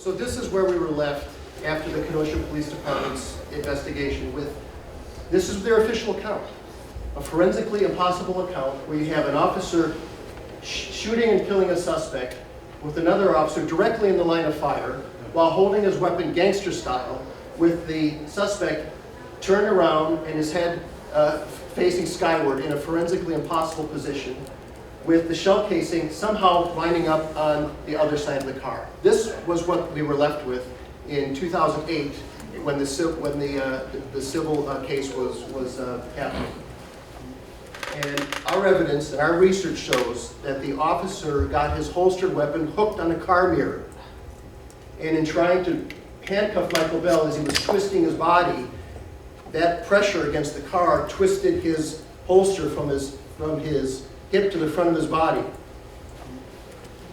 So this is where we were left after the Kenosha Police Department's investigation with, this is their official account, a forensically impossible account where you have an officer shooting and killing a suspect with another officer directly in the line of fire while holding his weapon gangster style with the suspect turned around and his head facing skyward in a forensically impossible position with the shell casing somehow lining up on the other side of the car. This was what we were left with in 2008 when the civil case was happening. And our evidence and our research shows that the officer got his holstered weapon hooked on a car mirror. And in trying to handcuff Michael Bell as he was twisting his body, that pressure against the car twisted his holster from his hip to the front of his body.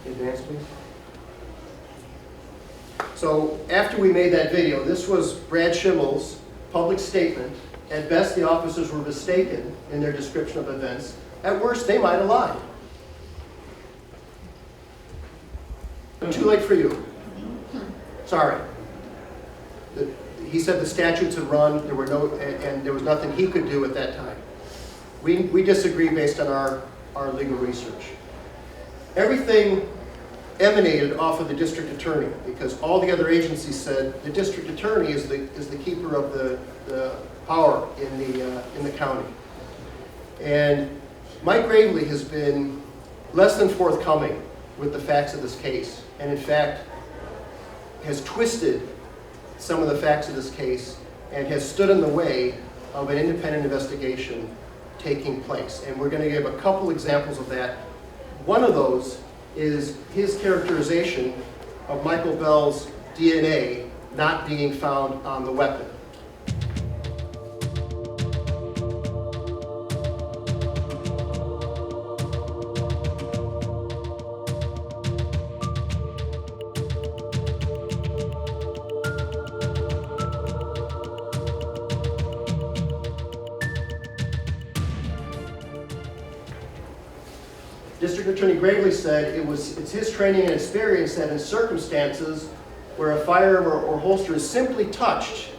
Advance, please. So after we made that video, this was Brad Schimmel's public statement. At best, the officers were mistaken in their description of events. At worst, they might have lied. Too late for you. Sorry. He said the statutes had run, there were no, and there was nothing he could do at that time. We disagree based on our legal research. Everything emanated off of the district attorney because all the other agencies said the district attorney is the keeper of the power in the county. And Mike Gravely has been less than forthcoming with the facts of this case, and in fact has twisted some of the facts of this case and has stood in the way of an independent investigation taking place. And we're going to give a couple examples of that. One of those is his characterization of Michael Bell's DNA not being found on the weapon. District Attorney Gravely said it's his training and experience that in circumstances where a firearm or holster is simply touched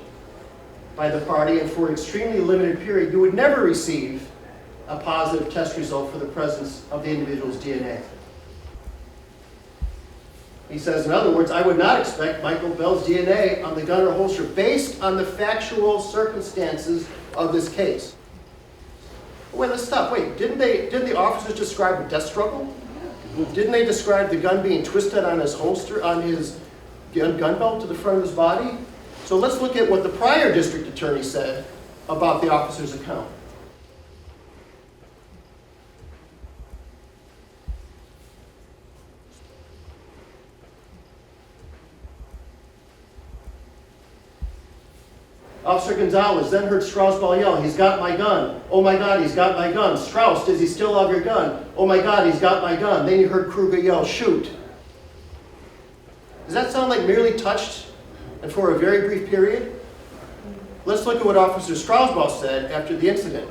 by the party and for an extremely limited period, you would never receive a positive test result for the presence of the individual's DNA. He says, in other words, I would not expect Michael Bell's DNA on the gun or holster based on the factual circumstances of this case. Wait, let's stop. Wait, didn't the officers describe a death struggle? Didn't they describe the gun being twisted on his holster, on his gun belt to the front of his body? So let's look at what the prior district attorney said about the officer's account. Officer Gonzalez then heard Strauss-Ball yell, "He's got my gun. Oh my God, he's got my gun. Strauss, does he still have your gun? Oh my God, he's got my gun." Then you heard Kruger yell, "Shoot." Does that sound like merely touched and for a very brief period? Let's look at what Officer Strauss-Ball said after the incident.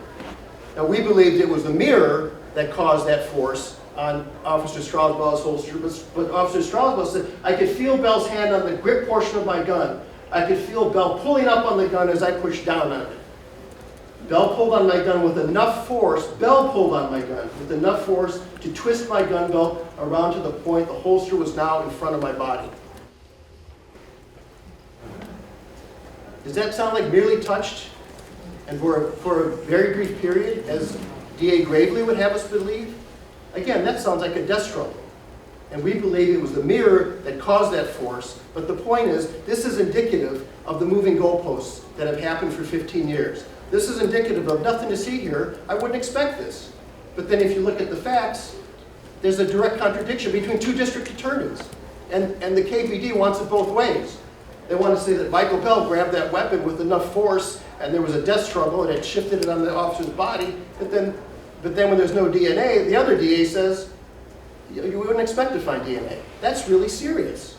Now, we believed it was the mirror that caused that force on Officer Strauss-Ball's holster, but Officer Strauss-Ball said, "I could feel Bell's hand on the grip portion of my gun. I could feel Bell pulling up on the gun as I pushed down on it. Bell pulled on my gun with enough force, Bell pulled on my gun with enough force to twist my gun belt around to the point the holster was now in front of my body." Does that sound like merely touched and for a very brief period, as D.A. Gravely would have us believe? Again, that sounds like a death struggle. And we believe it was the mirror that caused that force. But the point is, this is indicative of the moving goalposts that have happened for 15 years. This is indicative of nothing to see here. I wouldn't expect this. But then if you look at the facts, there's a direct contradiction between two district attorneys. And the KPD wants it both ways. They want to say that Michael Bell grabbed that weapon with enough force and there was a death struggle and it shifted it on the officer's body. But then when there's no DNA, the other DA says, you wouldn't expect to find DNA. That's really serious.